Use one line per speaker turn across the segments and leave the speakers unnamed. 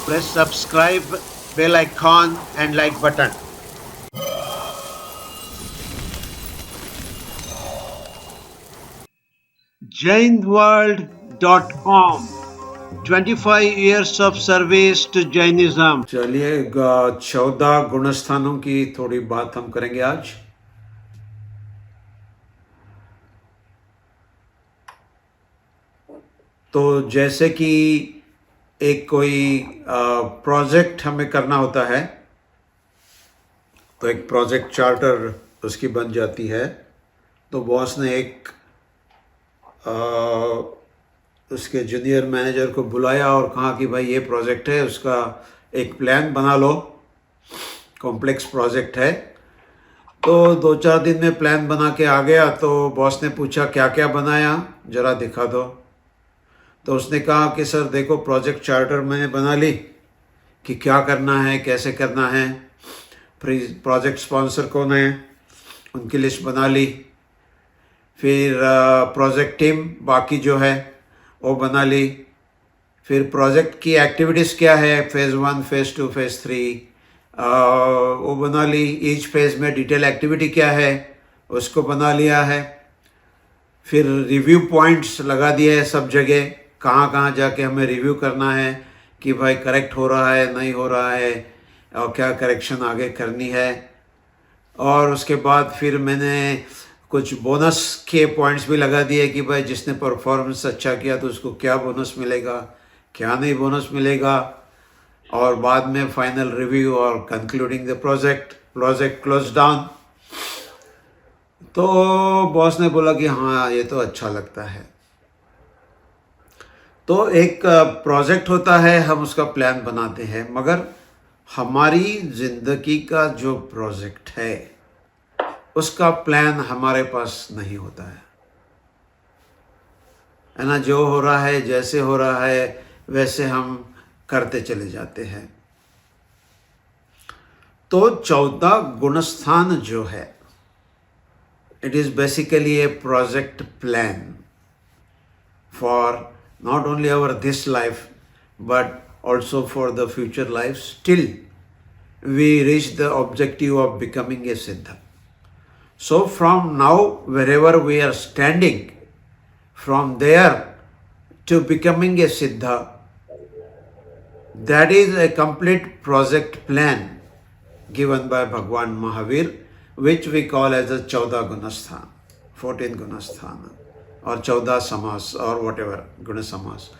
Press subscribe, bell icon and like button. jainworld.com 25 years of service to Jainism.
चलिए 14 गुणस्थानों की थोड़ी बात हम करेंगे आज। तो जैसे कि एक कोई प्रोजेक्ट हमें करना होता है तो एक प्रोजेक्ट चार्टर उसकी बन जाती है। तो बॉस ने एक उसके जूनियर मैनेजर को बुलाया और कहा कि भाई ये प्रोजेक्ट है, उसका एक प्लान बना लो, कॉम्प्लेक्स प्रोजेक्ट है। तो 2-4 दिन में प्लान बना के आ गया। तो बॉस ने पूछा क्या क्या बनाया, ज़रा दिखा दो। तो उसने कहा कि सर देखो प्रोजेक्ट चार्टर मैंने बना ली कि क्या करना है, कैसे करना है, प्रोजेक्ट स्पॉन्सर कौन है उनकी लिस्ट बना ली, फिर प्रोजेक्ट टीम बाकी जो है वो बना ली, फिर प्रोजेक्ट की एक्टिविटीज़ क्या है, फेज़ 1, फेज़ 2, फेज़ 3 वो बना ली। ईच फेज़ में डिटेल एक्टिविटी क्या है उसको बना लिया है। फिर रिव्यू पॉइंट्स लगा दिए हैं सब जगह, कहाँ कहाँ जाके हमें रिव्यू करना है कि भाई करेक्ट हो रहा है नहीं हो रहा है और क्या करेक्शन आगे करनी है। और उसके बाद फिर मैंने कुछ बोनस के पॉइंट्स भी लगा दिए कि भाई जिसने परफॉर्मेंस अच्छा किया तो उसको क्या बोनस मिलेगा, क्या नहीं बोनस मिलेगा। और बाद में फाइनल रिव्यू और concluding the project close down. तो बॉस ने बोला कि हाँ ये तो अच्छा लगता है। तो एक प्रोजेक्ट होता है, हम उसका प्लान बनाते हैं, मगर हमारी ज़िंदगी का जो प्रोजेक्ट है उसका प्लान हमारे पास नहीं होता है ना। जो हो रहा है, जैसे हो रहा है वैसे हम करते चले जाते हैं। तो 14 गुणस्थान जो है, it is basically A project plan for not only our this life but also for the future lives till we reach the objective of becoming a siddha. So from now wherever we are standing, from there to becoming a siddha, that is a complete project plan given by Bhagwan Mahavir, which we call as a 14 gunasthan, 14 gunasthan और 14 समास और what ever गुण समास।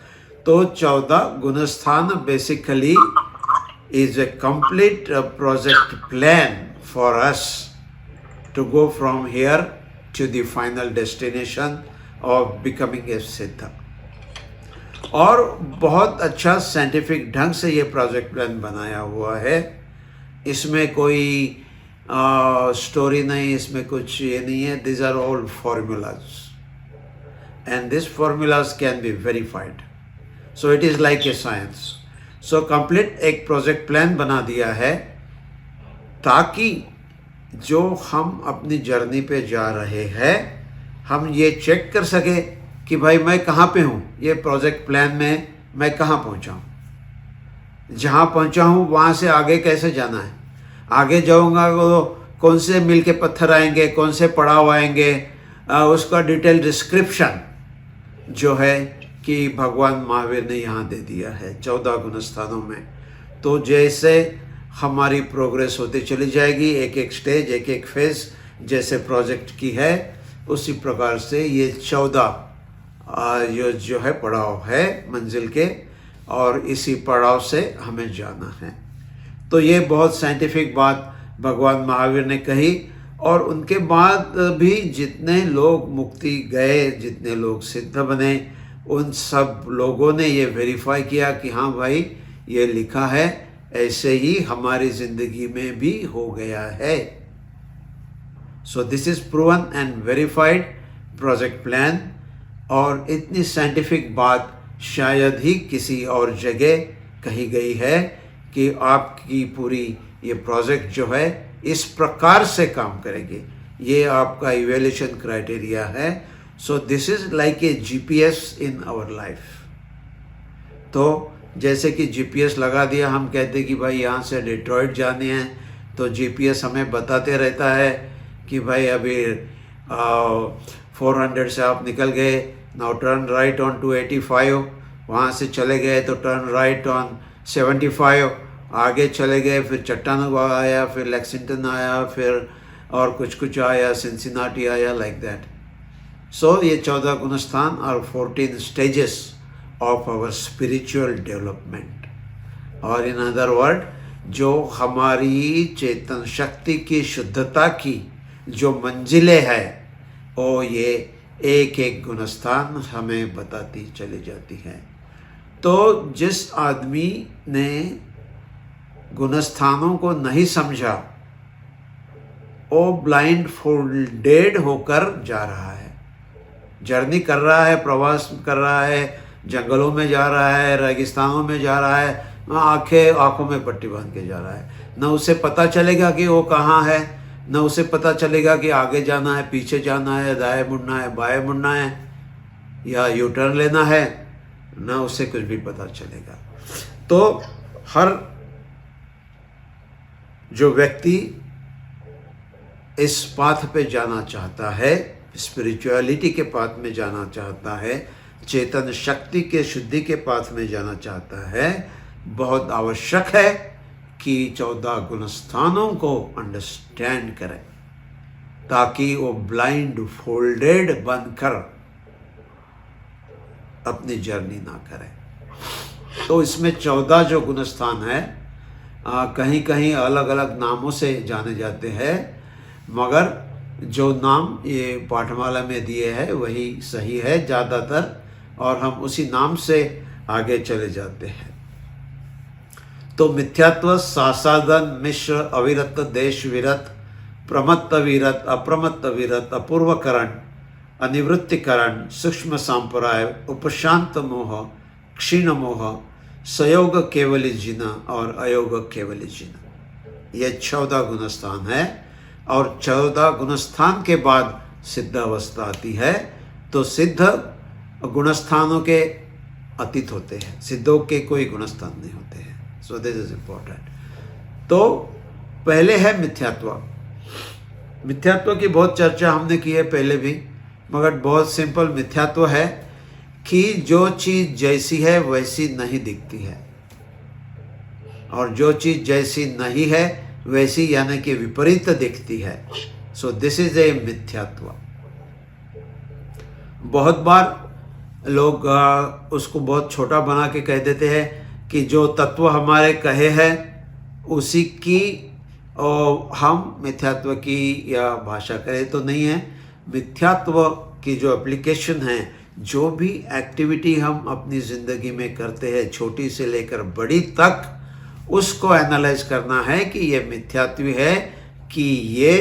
तो 14 गुणस्थान basically is a complete project plan for us to go from here to the final destination of becoming a सिद्ध। और बहुत अच्छा साइंटिफिक ढंग से ये प्रोजेक्ट प्लान बनाया हुआ है। इसमें कोई स्टोरी नहीं, इसमें कुछ ये नहीं है। This are all formulas and these formulas can be verified. So it is like a science. So complete एक project plan बना दिया है ताकि जो हम अपनी जर्नी पे जा रहे हैं हम ये चेक कर सके कि भाई मैं कहाँ पे हूँ, ये प्रोजेक्ट प्लान में मैं कहाँ पहुँचा हूँ, जहाँ पहुँचा हूँ वहाँ से आगे कैसे जाना है, आगे जाऊँगा तो कौन से मील के पत्थर आएंगे, कौन से पड़ाव आएंगे, उसका डिटेल डिस्क्रिप्शन जो है कि भगवान महावीर ने यहाँ दे दिया है 14 गुणस्थानों में। तो जैसे हमारी प्रोग्रेस होती चली जाएगी, एक एक स्टेज, एक एक फेज जैसे प्रोजेक्ट की है, उसी प्रकार से ये 14 जो है पड़ाव है मंजिल के, और इसी पड़ाव से हमें जाना है। तो ये बहुत साइंटिफिक बात भगवान महावीर ने कही। और उनके बाद भी जितने लोग मुक्ति गए, जितने लोग सिद्ध बने, उन सब लोगों ने ये वेरीफाई किया कि हाँ भाई ये लिखा है, ऐसे ही हमारी ज़िंदगी में भी हो गया है। So this is proven and verified project plan. और इतनी साइंटिफिक बात शायद ही किसी और जगह कही गई है कि आपकी पूरी ये प्रोजेक्ट जो है इस प्रकार से काम करेंगे। ये आपका इवैल्यूएशन क्राइटेरिया है। So this is like a GPS in our life. तो जैसे कि जीपीएस लगा दिया, हम कहते कि भाई यहाँ से डिट्रॉइट जाने हैं, तो जीपीएस हमें बताते रहता है कि भाई अभी 400 से आप निकल गए, नाउ टर्न राइट ऑन 285, वहाँ से चले गए तो टर्न राइट ऑन 75, आगे चले गए, फिर चट्टानूगा आया, फिर लेक्सिंगटन आया, फिर और कुछ आया, सिंसिनाटी आया, लाइक दैट। सो ये 14 गुणस्थान और 14 stages of our spiritual development, और इन अदर वर्ड जो हमारी चेतन शक्ति की शुद्धता की जो मंजिलें है, वो ये एक एक गुणस्थान हमें बताती चली जाती है। तो जिस आदमी ने गुणस्थानों को नहीं समझा, वो ब्लाइंड फोल्डेड होकर जा रहा है, जर्नी कर रहा है, प्रवास कर रहा है, जंगलों में जा रहा है, रेगिस्तानों में जा रहा है, आंखों में पट्टी बांध के जा रहा है। न उसे पता चलेगा कि वो कहाँ है, न उसे पता चलेगा कि आगे जाना है, पीछे जाना है, दाएं मुड़ना है, बाएं मुड़ना है, या यू टर्न लेना है, न उसे कुछ भी पता चलेगा। तो हर जो व्यक्ति इस पाथ पे जाना चाहता है, स्पिरिचुअलिटी के पाथ में जाना चाहता है, चेतन शक्ति के शुद्धि के पाथ में जाना चाहता है, बहुत आवश्यक है कि 14 गुणस्थानों को अंडरस्टैंड करें, ताकि वो ब्लाइंड फोल्डेड बनकर अपनी जर्नी ना करें। तो इसमें 14 जो गुणस्थान है, कहीं कहीं अलग अलग नामों से जाने जाते हैं, मगर जो नाम ये पाठमाला में दिए हैं वही सही है ज़्यादातर, और हम उसी नाम से आगे चले जाते हैं। तो मिथ्यात्व, सासादन, मिश्र, अविरत, देश विरत, प्रमत्त विरत, अप्रमत्त विरत, अपूर्वकरण, अनिवृत्तिकरण, सूक्ष्म सांप्राय, उपशांत मोह, क्षीण मोह, सयोग केवली जिना और अयोग केवली जिना, ये 14 गुणस्थान है। और 14 गुणस्थान के बाद सिद्ध अवस्था आती है। तो सिद्ध गुणस्थानों के अतीत होते हैं, सिद्धों के कोई गुणस्थान नहीं होते हैं। सो दिस इज इम्पोर्टेंट। तो पहले है मिथ्यात्व। मिथ्यात्व की बहुत चर्चा हमने की है पहले भी, मगर बहुत सिंपल मिथ्यात्व है कि जो चीज़ जैसी है वैसी नहीं दिखती है, और जो चीज़ जैसी नहीं है वैसी यानी कि विपरीत दिखती है। सो दिस इज ए मिथ्यात्व। बहुत बार लोग उसको बहुत छोटा बना के कह देते हैं कि जो तत्व हमारे कहे हैं उसी की हम मिथ्यात्व की या भाषा करें तो नहीं है। मिथ्यात्व की जो एप्लीकेशन है, जो भी एक्टिविटी हम अपनी ज़िंदगी में करते हैं, छोटी से लेकर बड़ी तक, उसको एनालाइज करना है कि ये मिथ्यात्व है कि ये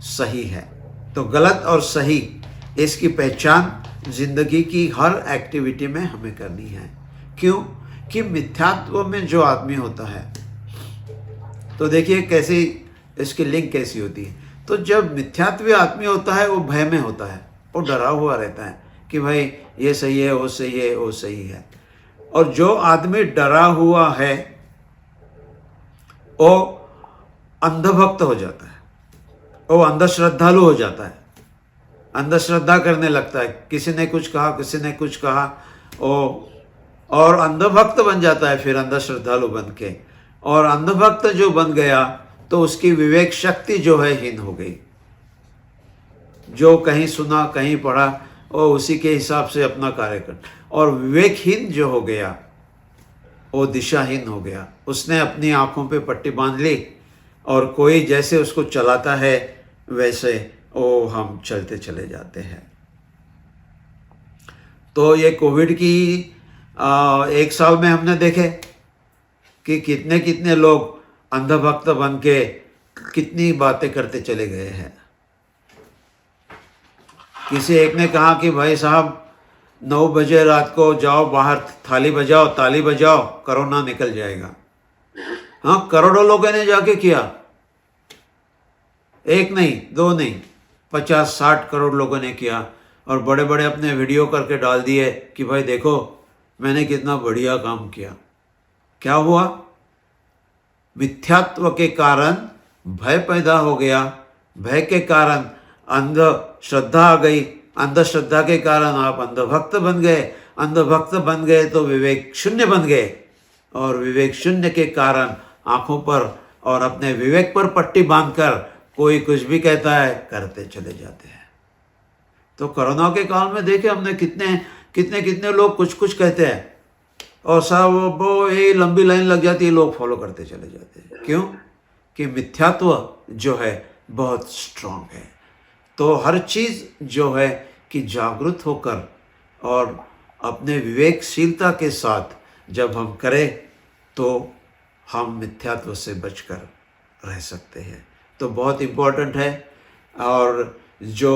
सही है। तो गलत और सही, इसकी पहचान ज़िंदगी की हर एक्टिविटी में हमें करनी है। क्यों? कि मिथ्यात्व में जो आदमी होता है, तो देखिए कैसी इसकी लिंक कैसी होती है। तो जब मिथ्यात्व आदमी होता है वो भय में होता है, वो डरा हुआ रहता है कि भाई ये सही है, वो सही है, वो सही है। और जो आदमी डरा हुआ है वो अंधभक्त हो जाता है, वो अंधश्रद्धालु हो जाता है, अंधश्रद्धा करने लगता है। किसी ने कुछ कहा, किसी ने कुछ कहा, और अंधभक्त बन जाता है फिर अंधश्रद्धालु बन के। और अंधभक्त जो बन गया तो उसकी विवेक शक्ति जो है हीन हो गई। जो कहीं सुना, कहीं पढ़ा, वो उसी के हिसाब से अपना कार्य कर, और विवेकहीन जो हो गया वो दिशाहीन हो गया। उसने अपनी आंखों पे पट्टी बांध ली और कोई जैसे उसको चलाता है वैसे वो हम चलते चले जाते हैं। तो ये कोविड की 1 साल में हमने देखे कि कितने कितने लोग अंधभक्त बन के कितनी बातें करते चले गए हैं। किसी एक ने कहा कि भाई साहब 9 बजे रात को जाओ बाहर, थाली बजाओ, ताली बजाओ, कोरोना निकल जाएगा। हाँ, करोड़ों लोगों ने जाके किया, एक नहीं, 2 नहीं, 50-60 करोड़ लोगों ने किया, और बड़े बड़े अपने वीडियो करके डाल दिए कि भाई देखो मैंने कितना बढ़िया काम किया। क्या हुआ? मिथ्यात्व के कारण भय पैदा हो गया, भय के कारण अंधश्रद्धा आ गई, अंधश्रद्धा के कारण आप अंधभक्त बन गए, अंधभक्त बन गए तो विवेक शून्य बन गए, और विवेक शून्य के कारण आंखों पर और अपने विवेक पर पट्टी बांधकर कोई कुछ भी कहता है करते चले जाते हैं। तो कोरोना के काल में देखे हमने कितने लोग कुछ कुछ कहते हैं और सब वो ये लंबी लाइन लग जाती है, लोग फॉलो करते चले जाते हैं। क्यों? कि मिथ्यात्व जो है बहुत स्ट्रांग है। तो हर चीज़ जो है कि जागरूक होकर और अपने विवेकशीलता के साथ जब हम करें तो हम मिथ्यात्व से बचकर रह सकते हैं। तो बहुत इम्पोर्टेंट है। और जो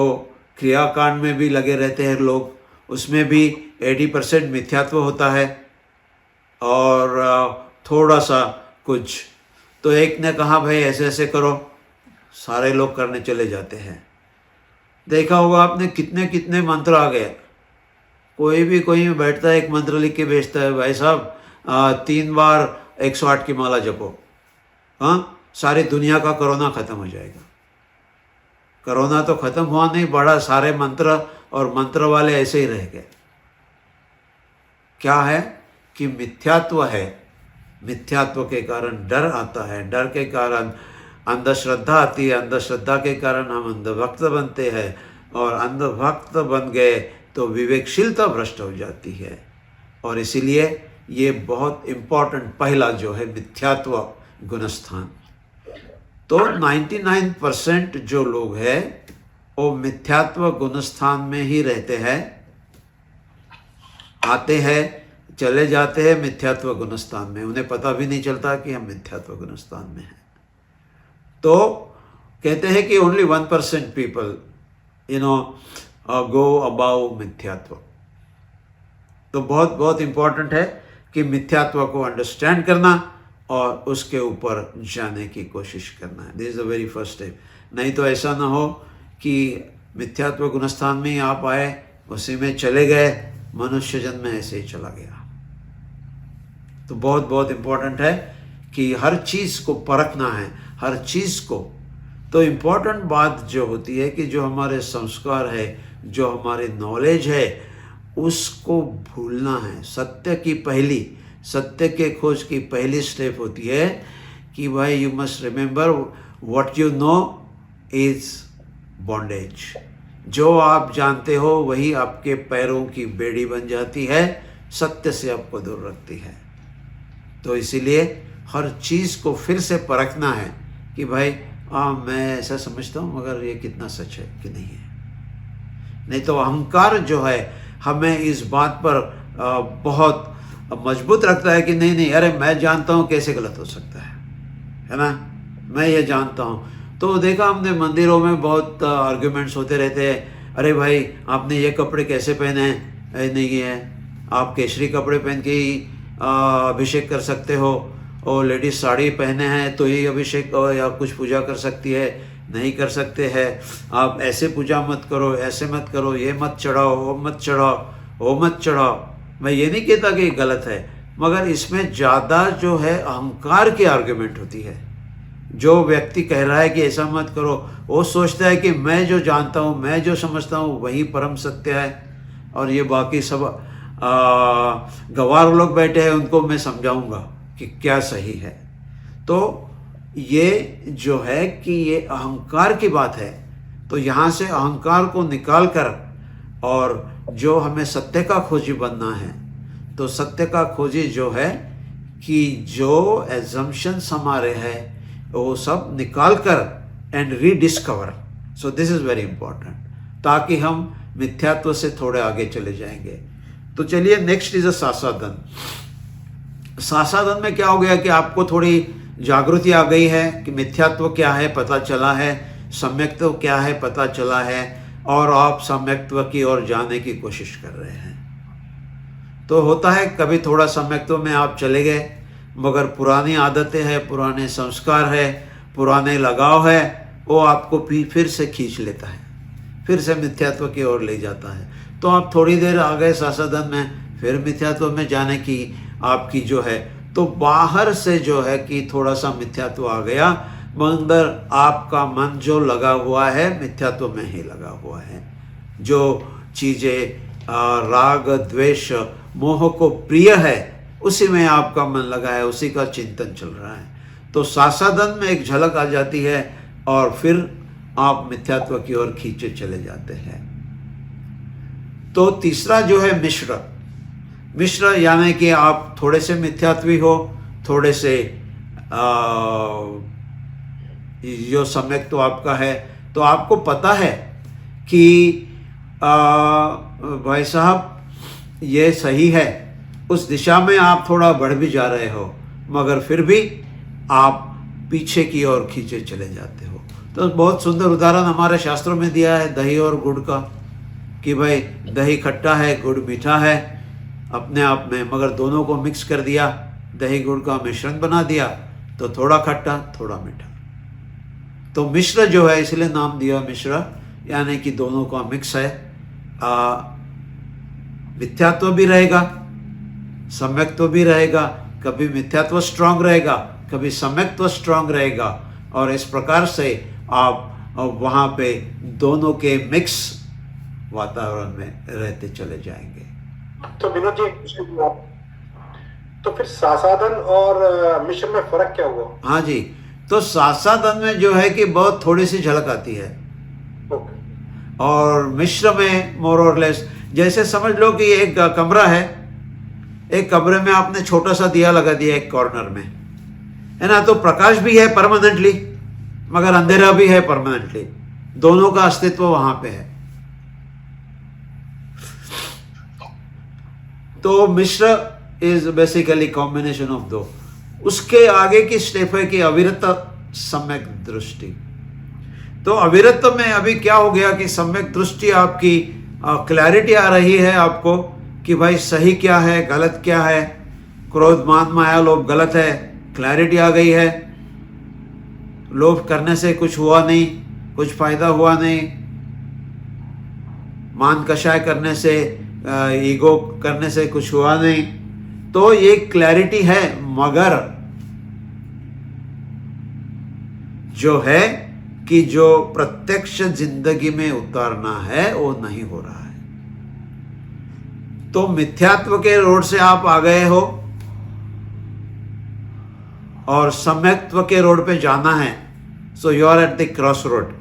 क्रियाकांड में भी लगे रहते हैं लोग, उसमें भी 80% मिथ्यात्व होता है और थोड़ा सा कुछ। तो एक ने कहा भाई ऐसे ऐसे करो, सारे लोग करने चले जाते हैं। देखा होगा आपने कितने मंत्र आ गए। कोई बैठता है, एक मंत्र लिख के बेचता है, भाई साहब 3 बार 108 की माला जपो, हाँ सारी दुनिया का कोरोना खत्म हो जाएगा। कोरोना तो खत्म हुआ नहीं, बड़ा सारे मंत्र और मंत्र वाले ऐसे ही रह गए। क्या है कि मिथ्यात्व है। मिथ्यात्व के कारण डर आता है, डर के कारण अंधश्रद्धा आती है, अंधश्रद्धा के कारण हम अंधभक्त बनते हैं, और अंधभक्त बन गए तो विवेकशीलता भ्रष्ट हो जाती है। और इसीलिए ये बहुत इम्पोर्टेंट पहला जो है मिथ्यात्व गुणस्थान। तो 99% जो लोग हैं वो मिथ्यात्व गुणस्थान में ही रहते हैं, आते हैं चले जाते हैं मिथ्यात्व गुणस्थान में, उन्हें पता भी नहीं चलता कि हम मिथ्यात्व गुणस्थान में हैं। तो कहते हैं कि ओनली 1% पीपल गो अबाउ मिथ्यात्व। तो बहुत इम्पोर्टेंट है कि मिथ्यात्व को अंडरस्टैंड करना और उसके ऊपर जाने की कोशिश करना है। This is the very first step. नहीं तो ऐसा ना हो कि मिथ्यात्व गुणस्थान में ही आप आए, उसी में चले गए, मनुष्य जन्म में ऐसे ही चला गया। तो बहुत इम्पोर्टेंट है कि हर चीज़ को परखना है, हर चीज़ को। तो इम्पोर्टेंट बात जो होती है कि जो हमारे संस्कार है, जो हमारी नॉलेज है, उसको भूलना है। सत्य के खोज की पहली स्टेप होती है कि भाई you must remember what you know is bondage. जो आप जानते हो वही आपके पैरों की बेड़ी बन जाती है, सत्य से आपको दूर रखती है। तो इसीलिए हर चीज़ को फिर से परखना है कि भाई मैं ऐसा समझता हूँ मगर ये कितना सच है कि नहीं है। नहीं तो अहंकार जो है हमें इस बात पर बहुत मजबूत रखता है कि नहीं अरे मैं जानता हूँ, कैसे गलत हो सकता है ना, मैं ये जानता हूँ। तो देखा हमने मंदिरों में बहुत आर्ग्यूमेंट्स होते रहते हैं, अरे भाई आपने ये कपड़े कैसे पहने हैं, नहीं है आप केसरी कपड़े पहन के ही अभिषेक कर सकते हो, और लेडीज साड़ी पहने हैं तो ही अभिषेक या कुछ पूजा कर सकती है, नहीं कर सकते हैं। आप ऐसे पूजा मत करो, ऐसे मत करो, ये मत चढ़ाओ, वो मत चढ़ाओ, वो मत चढ़ाओ। मैं ये नहीं कहता कि गलत है, मगर इसमें ज़्यादा जो है अहंकार की आर्ग्यूमेंट होती है। जो व्यक्ति कह रहा है कि ऐसा मत करो, वो सोचता है कि मैं जो जानता हूँ, मैं जो समझता हूँ वही परम सत्य है, और ये बाकी सब गवार लोग बैठे हैं उनको मैं समझाऊंगा कि क्या सही है। तो ये जो है कि ये अहंकार की बात है। तो यहाँ से अहंकार को निकाल कर और जो हमें सत्य का खोजी बनना है, तो सत्य का खोजी जो है कि जो एजम्पशंस हमारे हैं वो सब निकाल कर and rediscover. So this is very important, ताकि हम मिथ्यात्व से थोड़े आगे चले जाएंगे। तो चलिए नेक्स्ट इज अ सासाधन। सासाधन में क्या हो गया कि आपको थोड़ी जागृति आ गई है कि मिथ्यात्व क्या है पता चला है, सम्यक्त्व क्या है पता चला है, और आप सम्यक्त्व की ओर जाने की कोशिश कर रहे हैं। तो होता है कभी थोड़ा सम्यक्त्व में आप चले गए, मगर पुरानी आदतें हैं, पुराने संस्कार है, पुराने लगाव है, वो आपको फिर से खींच लेता है, फिर से मिथ्यात्व की ओर ले जाता है। तो आप थोड़ी देर आ गए सासाधन में, फिर मिथ्यात्व में जाने की आपकी जो है, तो बाहर से जो है कि थोड़ा सा मिथ्यात्व आ गया, मगर आपका मन जो लगा हुआ है मिथ्यात्व में ही लगा हुआ है। जो चीज़ें राग द्वेष मोह को प्रिय है उसी में आपका मन लगा है, उसी का चिंतन चल रहा है, तो सासादन में एक झलक आ जाती है और फिर आप मिथ्यात्व की ओर खींचे चले जाते हैं। तो तीसरा जो है मिश्र, मिश्र यानी कि आप थोड़े से मिथ्यात्वी हो, थोड़े से जो सम्यक तो आपका है, तो आपको पता है कि भाई साहब ये सही है, उस दिशा में आप थोड़ा बढ़ भी जा रहे हो, मगर फिर भी आप पीछे की ओर खींचे चले जाते हो। तो बहुत सुंदर उदाहरण हमारे शास्त्रों में दिया है दही और गुड़ का, कि भाई दही खट्टा है, गुड़ मीठा है अपने आप में, मगर दोनों को मिक्स कर दिया, दही गुड़ का मिश्रण बना दिया, तो थोड़ा खट्टा थोड़ा मीठा। तो मिश्र जो है इसलिए नाम दिया मिश्र, यानी कि दोनों का मिक्स है। मिथ्यात्व भी रहेगा, सम्यक्त्व भी रहेगा, कभी मिथ्यात्व स्ट्रांग रहेगा, कभी सम्यक्त्व स्ट्रांग रहेगा, और इस प्रकार से आप वहाँ पे दोनों के मिक्स वातावरण में रहते चले जाएंगे।
तो विनोद जी, तो फिर सासादन और मिश्र में फर्क क्या हुआ?
हाँ जी, तो सासादन में जो है कि बहुत थोड़ी सी झलक आती है, और मिश्र में मोर और लेस, जैसे समझ लो कि एक कमरा है, एक कमरे में आपने छोटा सा दिया लगा दिया एक कॉर्नर में, है ना, तो प्रकाश भी है परमानेंटली मगर अंधेरा भी है परमानेंटली, दोनों का अस्तित्व वहां पे है। तो मिश्र इज बेसिकली कॉम्बिनेशन ऑफ दो। उसके आगे की स्टेप है कि अविरत सम्यक दृष्टि। तो अविरत में अभी क्या हो गया कि सम्यक दृष्टि आपकी क्लैरिटी आ रही है आपको कि भाई सही क्या है गलत क्या है, क्रोध मान माया लोभ गलत है, क्लैरिटी आ गई है। लोभ करने से कुछ हुआ नहीं, कुछ फायदा हुआ नहीं, मान कषाय करने से ईगो करने से कुछ हुआ नहीं, तो ये क्लैरिटी है, मगर जो है कि जो प्रत्यक्ष जिंदगी में उतारना है वो नहीं हो रहा है। तो मिथ्यात्व के रोड से आप आ गए हो और सम्यक्त्व के रोड पे जाना है, so you are at the cross road.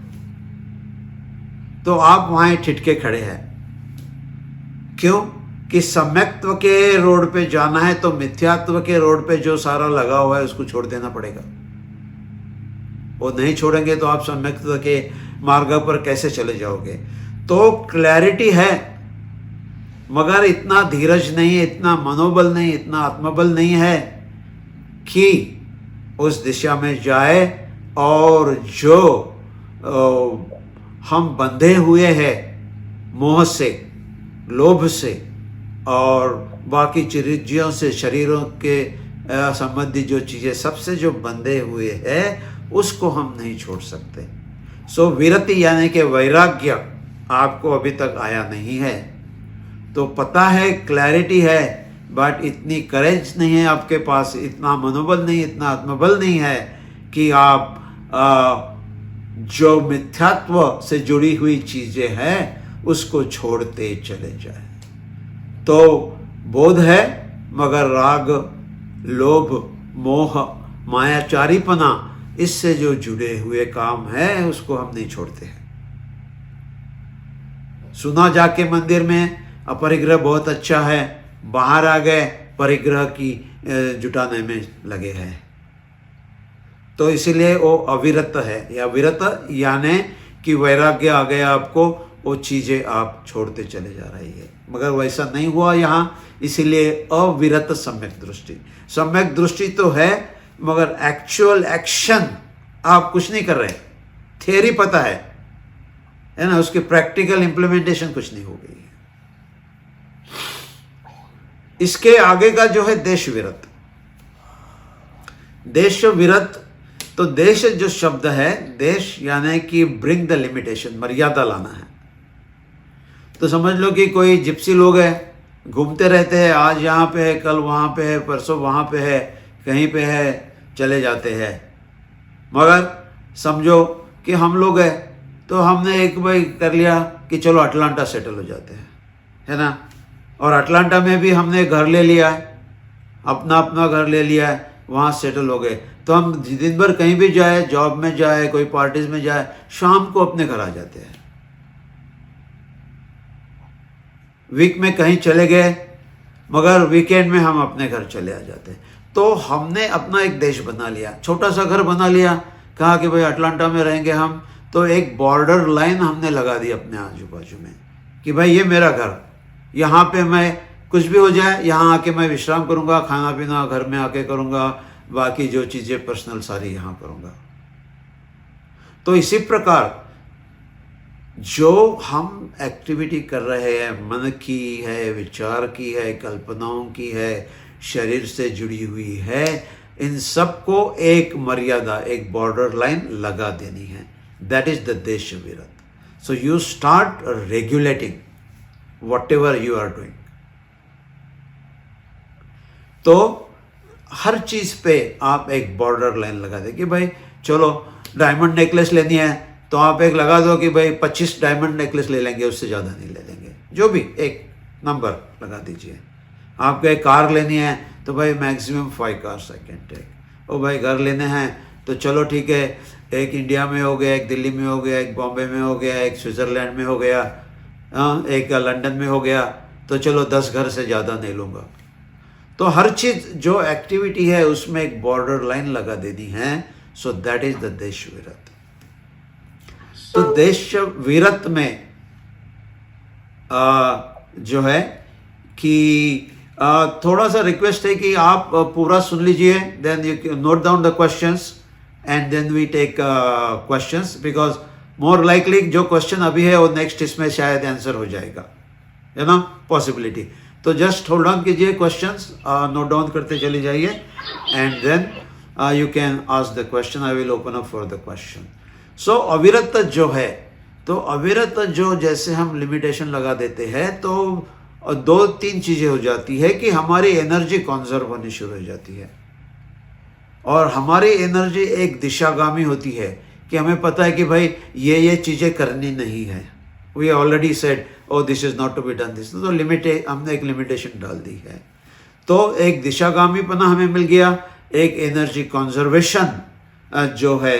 तो आप वहां ठिठके खड़े हैं। क्यों? कि सम्यक्त्व के रोड पे जाना है तो मिथ्यात्व के रोड पे जो सारा लगा हुआ है उसको छोड़ देना पड़ेगा। वो नहीं छोड़ेंगे तो आप सम्यक्त्व के मार्ग पर कैसे चले जाओगे? तो क्लैरिटी है मगर इतना धीरज नहीं, इतना मनोबल नहीं, इतना आत्मबल नहीं है कि उस दिशा में जाए। और जो हम बंधे हुए हैं मोह से, लोभ से और बाकी चीज़ों से, शरीरों के संबंधी जो चीज़ें सबसे जो बंधे हुए हैं उसको हम नहीं छोड़ सकते। सो विरति यानी कि वैराग्य आपको अभी तक आया नहीं है। तो पता है, क्लैरिटी है, बट इतनी करेज नहीं है आपके पास, इतना मनोबल नहीं, इतना आत्मबल नहीं है कि आप जो मिथ्यात्व से जुड़ी हुई चीज़ें हैं उसको छोड़ते चले जाए। तो बोध है मगर राग, लोभ, मोह, मायाचारीपना, इससे जो जुड़े हुए काम है उसको हम नहीं छोड़ते हैं। सुना जाके मंदिर में अपरिग्रह बहुत अच्छा है, बाहर आ गए परिग्रह की जुटाने में लगे हैं। तो इसीलिए वो अविरत है, या विरत यानी कि वैराग्य आ गया आपको, वो चीज़ें आप छोड़ते चले जा रही है। मगर वैसा नहीं हुआ यहाँ, इसीलिए अविरत सम्यक दृष्टि। सम्यक दृष्टि तो है मगर एक्चुअल एक्शन आप कुछ नहीं कर रहे। थियरी पता है ना, उसकी प्रैक्टिकल इम्प्लीमेंटेशन कुछ नहीं हो गई है। इसके आगे का जो है देश विरत। देश विरत, तो देश जो शब्द है, देश यानी कि ब्रिंग द लिमिटेशन, मर्यादा लाना है। तो समझ लो कि कोई जिप्सी लोग है, घूमते रहते हैं, आज यहाँ पे है, कल वहाँ पे है, परसों वहाँ पे है, कहीं पे है, चले जाते हैं। मगर समझो कि हम लोग हैं तो हमने एक भाई कर लिया कि चलो अटलांटा सेटल हो जाते हैं, है ना। और अटलांटा में भी हमने घर ले लिया है, अपना अपना घर ले लिया है, वहाँ सेटल हो गए। तो हम दिन भर कहीं भी जाए, जॉब में जाए, कोई पार्टीज में जाए, शाम को अपने घर आ जाते हैं। वीक में कहीं चले गए, मगर वीकेंड में हम अपने घर चले आ जाते हैं। तो हमने अपना एक देश बना लिया, छोटा सा घर बना लिया, कहा कि भाई अटलांटा में रहेंगे हम। तो एक बॉर्डर लाइन हमने लगा दी अपने आजू बाजू में कि भाई ये मेरा घर, यहाँ पे मैं कुछ भी हो जाए यहाँ आके मैं विश्राम करूँगा, खाना पीना घर में आके करूँगा, बाकी जो चीज़ें पर्सनल सारी यहाँ करूँगा। तो इसी प्रकार जो हम एक्टिविटी कर रहे हैं, मन की है, विचार की है, कल्पनाओं की है, शरीर से जुड़ी हुई है, इन सबको एक मर्यादा, एक बॉर्डर लाइन लगा देनी है। दैट इज द देश विरत। So you start regulating whatever you are doing. तो हर चीज पे आप एक बॉर्डर लाइन लगा दें कि भाई चलो डायमंड नेकलेस लेनी है तो आप एक लगा दो कि भाई 25 डायमंड नेकलेस ले लेंगे, उससे ज़्यादा नहीं ले लेंगे, जो भी एक नंबर लगा दीजिए। आपको एक कार लेनी है तो भाई maximum 5 cars I can take. और भाई घर लेने हैं तो चलो ठीक है, एक इंडिया में हो गया, एक दिल्ली में हो गया, एक बॉम्बे में हो गया, एक स्विट्ज़रलैंड में हो गया, एक लंदन में हो गया, तो चलो 10 घर से ज़्यादा नहीं लूँगा। तो हर चीज़ जो एक्टिविटी है उसमें एक बॉर्डर लाइन लगा देनी है। सो दैट इज द देश विरत। तो देश विरत में जो है कि थोड़ा सा रिक्वेस्ट है कि आप पूरा सुन लीजिए, then you note down the questions and then we take questions, because more likely जो क्वेश्चन अभी है वो नेक्स्ट इसमें शायद आंसर हो जाएगा, है ना, पॉसिबिलिटी। तो जस्ट होल्ड ऑन कीजिए, क्वेश्चंस नोट डाउन करते चले जाइए and then you can ask the question. I will open up for the question. So अविरत जो है, तो अविरत जो जैसे हम लिमिटेशन लगा देते हैं तो 2-3 चीज़ें हो जाती है कि हमारी एनर्जी कॉन्जर्व होनी शुरू हो जाती है और हमारी एनर्जी एक दिशागामी होती है कि हमें पता है कि भाई ये चीज़ें करनी नहीं है। We already said oh this is not to be done this, तो हमने एक लिमिटेशन डाल दी है। तो एक दिशागामीपना हमें मिल गया, एक एनर्जी कंजर्वेशन जो है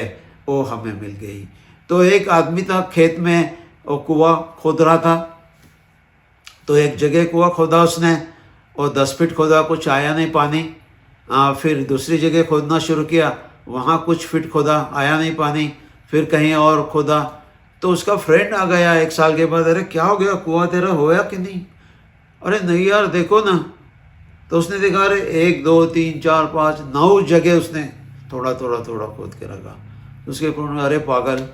वो हमें मिल गई। तो एक आदमी था खेत में, वो कुआं खोद रहा था, तो एक जगह कुआं खोदा उसने और 10 फीट खोदा, कुछ आया नहीं पानी। फिर दूसरी जगह खोदना शुरू किया, वहाँ कुछ फीट खोदा, आया नहीं पानी। फिर कहीं और खोदा, तो उसका फ्रेंड आ गया 1 साल के बाद, अरे क्या हो गया, कुआं तेरा होया कि नहीं? अरे नहीं यार देखो ना। तो उसने देखा, अरे 1 2 3 4 5 9 जगह उसने थोड़ा खोद के रखा। उसके फ्रेंड, अरे पागल,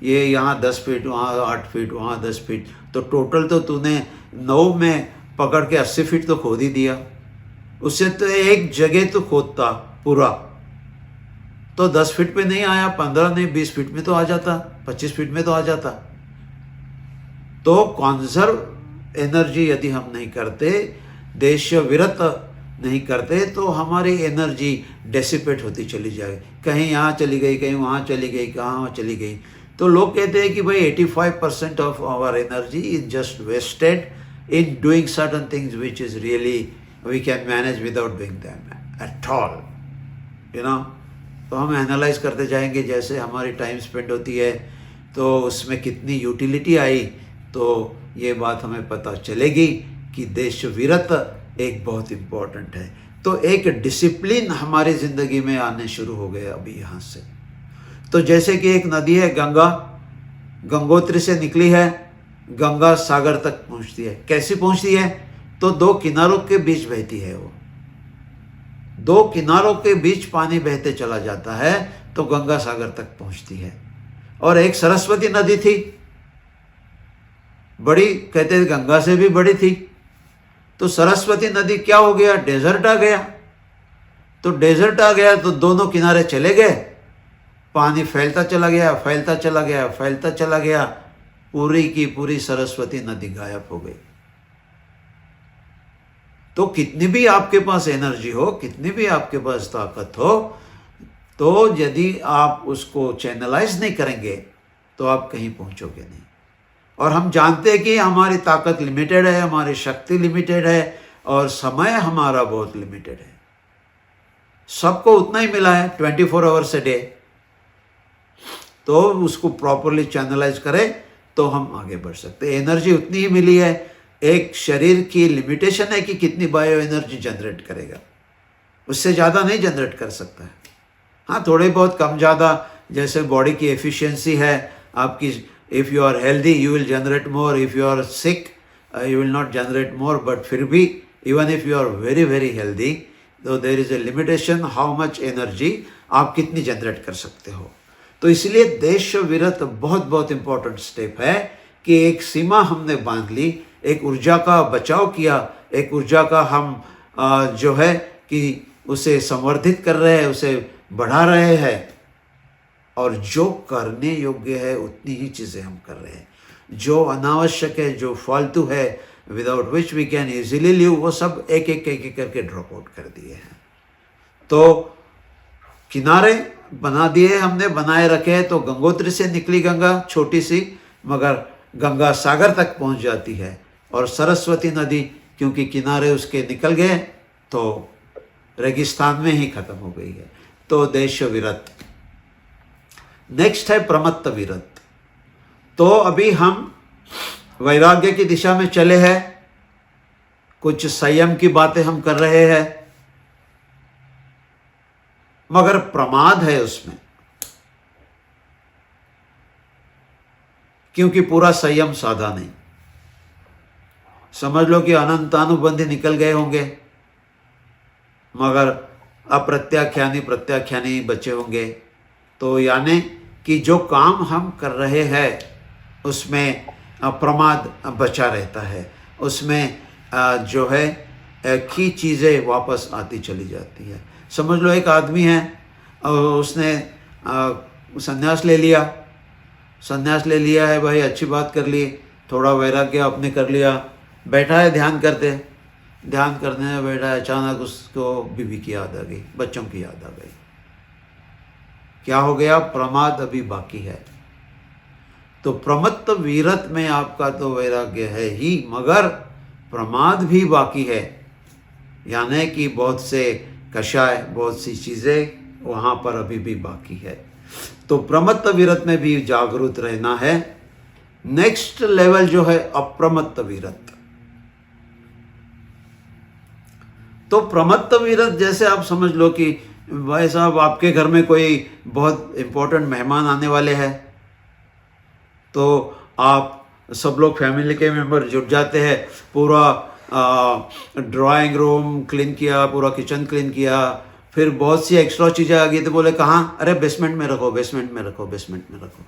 ये यहाँ 10 फीट, वहाँ 8 फीट, वहाँ 10 फीट, तो टोटल तो तूने 9 में पकड़ के 80 फीट तो खोद ही दिया। उससे तो एक जगह तो खोदता पूरा, तो 10 फीट पे नहीं आया, 15 नहीं 20 फीट में तो आ जाता, 25 फीट में तो आ जाता। तो कॉन्जर्व एनर्जी यदि हम नहीं करते, देश विरत नहीं करते, तो हमारी एनर्जी डेसिपेट होती चली जाएगी, कहीं यहाँ चली गई, कहीं वहाँ चली गई, कहाँ चली गई। तो लोग कहते हैं कि भाई 85% of our energy is just wasted in doing certain things which is really we can manage without doing them at all, you know. तो हम एनालाइज करते जाएंगे, जैसे हमारी टाइम स्पेंड होती है तो उसमें कितनी यूटिलिटी आई, तो ये बात हमें पता चलेगी कि देश विरत एक बहुत इम्पोर्टेंट है। तो एक डिसिप्लिन हमारी ज़िंदगी में आने शुरू हो गए अभी यहाँ से। तो जैसे कि एक नदी है गंगा, गंगोत्री से निकली है, गंगा सागर तक पहुँचती है। कैसी पहुँचती है? तो 2 किनारों के बीच बहती है। वो 2 किनारों के बीच पानी बहते चला जाता है तो गंगा सागर तक पहुँचती है। और एक सरस्वती नदी थी, बड़ी, कहते हैं गंगा से भी बड़ी थी। तो सरस्वती नदी क्या हो गया? डेजर्ट आ गया। तो डेजर्ट आ गया तो दोनों किनारे चले गए, पानी फैलता चला गया, फैलता चला गया, फैलता चला गया, पूरी की पूरी सरस्वती नदी गायब हो गई। तो कितनी भी आपके पास एनर्जी हो, कितनी भी आपके पास ताकत हो, तो यदि आप उसको चैनलाइज नहीं करेंगे तो आप कहीं पहुंचोगे नहीं। और हम जानते हैं कि हमारी ताकत लिमिटेड है, हमारी शक्ति लिमिटेड है और समय हमारा बहुत लिमिटेड है। सबको उतना ही मिला है 24 आवर्स ए डे, तो उसको प्रॉपरली चैनलाइज करें तो हम आगे बढ़ सकते हैं। एनर्जी उतनी ही मिली है, एक शरीर की लिमिटेशन है कि कितनी बायो एनर्जी जनरेट करेगा, उससे ज़्यादा नहीं जनरेट कर सकता है। हाँ, थोड़े बहुत कम ज़्यादा, जैसे बॉडी की एफिशिएंसी है आपकी, if you are healthy you will generate more, if you are sick you will not generate more, but फिर भी even if you are very very healthy तो there is a limitation how much energy आप कितनी generate कर सकते हो। तो इसलिए देश विरत बहुत बहुत इम्पोर्टेंट स्टेप है कि एक सीमा हमने बांध ली, एक ऊर्जा का बचाव किया, एक ऊर्जा का हम जो है कि उसे संवर्धित कर रहे हैं, उसे बढ़ा रहे हैं, और जो करने योग्य है उतनी ही चीज़ें हम कर रहे हैं। जो अनावश्यक है, जो फालतू है, without which we can easily live, वो सब एक एक करके ड्रॉप आउट कर दिए हैं। तो किनारे बना दिए हमने, बनाए रखे हैं। तो गंगोत्री से निकली गंगा छोटी सी, मगर गंगा सागर तक पहुंच जाती है, और सरस्वती नदी क्योंकि किनारे उसके निकल गए तो रेगिस्तान में ही खत्म हो गई है। तो देश विरत। नेक्स्ट है प्रमत्त विरत। तो अभी हम वैराग्य की दिशा में चले हैं, कुछ संयम की बातें हम कर रहे हैं, मगर प्रमाद है उसमें, क्योंकि पूरा संयम साधा नहीं। समझ लो कि अनंतानुबंधी निकल गए होंगे, मगर अप्रत्याख्यानी प्रत्याख्यानी बचे होंगे। तो यानी कि जो काम हम कर रहे हैं उसमें प्रमाद बचा रहता है, उसमें जो है की चीज़ें वापस आती चली जाती है। समझ लो एक आदमी है, उसने संन्यास ले लिया, संन्यास ले लिया है भाई, अच्छी बात कर ली, थोड़ा वैराग्य आपने कर लिया, बैठा है ध्यान करते, ध्यान करने में बैठा है, अचानक उसको बीवी की याद आ गई, बच्चों की याद आ गई। क्या हो गया? प्रमाद अभी बाकी है। तो प्रमत्त वीरत में आपका तो वैराग्य है ही, मगर प्रमाद भी बाकी है, यानी कि बहुत से कषाय, बहुत सी चीज़ें वहाँ पर अभी भी बाकी है। तो प्रमत्त वीरत में भी जागरूक रहना है। नेक्स्ट लेवल जो है अप्रमत्त वीरत। तो प्रमत्त वीरत जैसे आप समझ लो कि भाई साहब आपके घर में कोई बहुत इम्पोर्टेंट मेहमान आने वाले हैं, तो आप सब लोग फैमिली के मेंबर जुट जाते हैं, पूरा ड्राइंग रूम क्लीन किया, पूरा किचन क्लीन किया, फिर बहुत सी एक्स्ट्रा चीज़ें आ गई तो बोले कहाँ? अरे बेसमेंट में रखो, बेसमेंट में रखो, बेसमेंट में रखो।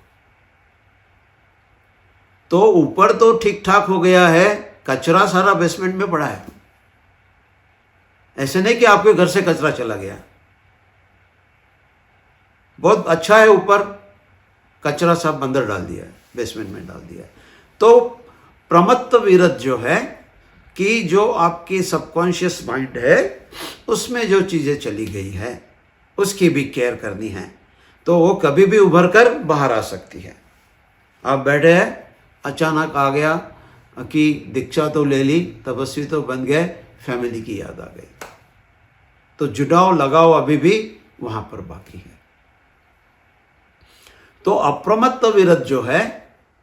तो ऊपर तो ठीक ठाक हो गया है, कचरा सारा बेसमेंट में पड़ा है। ऐसे नहीं कि आपके घर से कचरा चला गया, बहुत अच्छा है, ऊपर कचरा सब अंदर डाल दिया है, बेसमेंट में डाल दिया है। तो प्रमत्त वीरत जो है कि जो आपकी सबकॉन्शियस माइंड है उसमें जो चीज़ें चली गई है उसकी भी केयर करनी है, तो वो कभी भी उभर कर बाहर आ सकती है। आप बैठे हैं, अचानक आ गया कि दीक्षा तो ले ली, तपस्वी तो बन गए, फैमिली की याद आ गई, तो जुड़ाव लगाओ अभी भी वहाँ पर बाकी है। तो अप्रमत्त वीरत जो है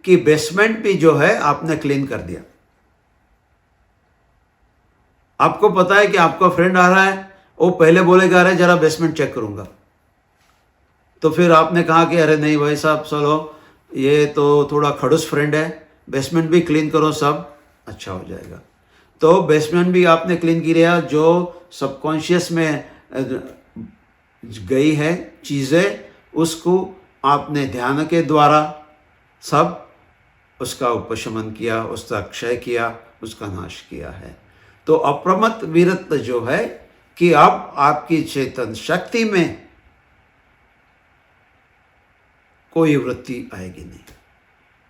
कि बेसमेंट भी जो है आपने क्लीन कर दिया। आपको पता है कि आपका फ्रेंड आ रहा है, वो पहले बोलेगा अरे जरा बेसमेंट चेक करूंगा, तो फिर आपने कहा कि अरे नहीं भाई साहब चलो, ये तो थोड़ा खड़ूस फ्रेंड है, बेसमेंट भी क्लीन करो, सब अच्छा हो जाएगा। तो बेसमेंट भी आपने क्लीन किया, जो सबकॉन्शियस में गई है चीज़ें उसको आपने ध्यान के द्वारा सब उसका उपशमन किया, उसका क्षय किया, उसका नाश किया है। तो अप्रमत्त वीरत्व जो है कि अब आपकी चेतन शक्ति में कोई वृत्ति आएगी नहीं,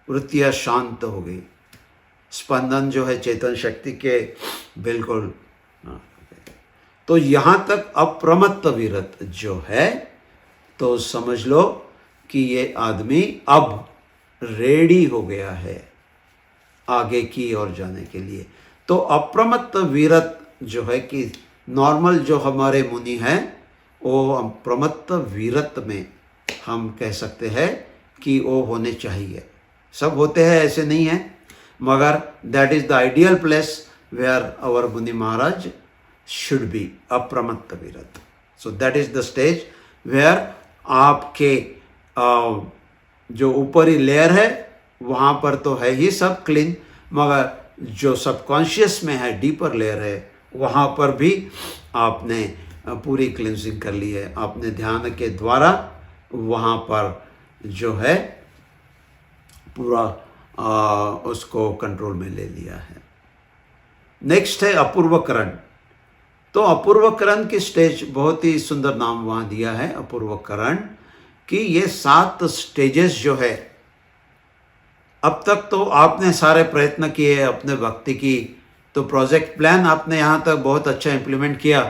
वृत्तियाँ शांत हो गई, स्पंदन जो है चेतन शक्ति के बिल्कुल हाँ, तो यहां तक अप्रमत्त विरत जो है, तो समझ लो कि ये आदमी अब रेडी हो गया है आगे की ओर जाने के लिए। तो अप्रमत्त विरत जो है कि नॉर्मल जो हमारे मुनि हैं वो अप्रमत्त विरत में हम कह सकते हैं कि वो होने चाहिए। सब होते हैं ऐसे नहीं है, मगर that is the ideal place where our muni Maharaj should be, अप्रमत्त विरत। So that is the stage where आपके जो ऊपरी लेयर है वहाँ पर तो है ही सब क्लीन, मगर जो सबकॉन्शियस में है, डीपर लेयर है, वहाँ पर भी आपने पूरी क्लिनजिंग कर ली है। आपने ध्यान के द्वारा वहाँ पर जो है पूरा उसको कंट्रोल में ले लिया है। नेक्स्ट है अपूर्वकरण। तो अपूर्वकरण की स्टेज, बहुत ही सुंदर नाम वहाँ दिया है अपूर्वकरण, कि ये 7 स्टेजेस जो है, अब तक तो आपने सारे प्रयत्न किए अपने भक्ति की, तो प्रोजेक्ट प्लान आपने यहाँ तक बहुत अच्छा इम्प्लीमेंट किया,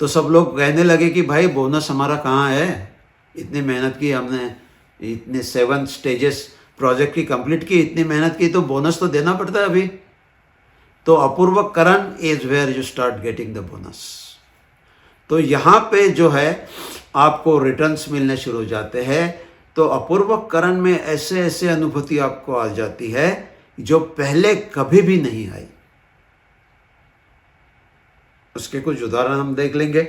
तो सब लोग कहने लगे कि भाई बोनस हमारा कहाँ है, इतनी मेहनत की हमने, इतने 7 स्टेजेस प्रोजेक्ट की कंप्लीट की, इतनी मेहनत की, तो बोनस तो देना पड़ता है अभी। तो अपूर्वकरण is where you start getting the bonus. तो यहाँ पे जो है आपको रिटर्न्स मिलने शुरू हो जाते हैं। तो अपूर्वकरण में ऐसे ऐसे अनुभूति आपको आ जाती है जो पहले कभी भी नहीं आई। उसके कुछ उदाहरण हम देख लेंगे।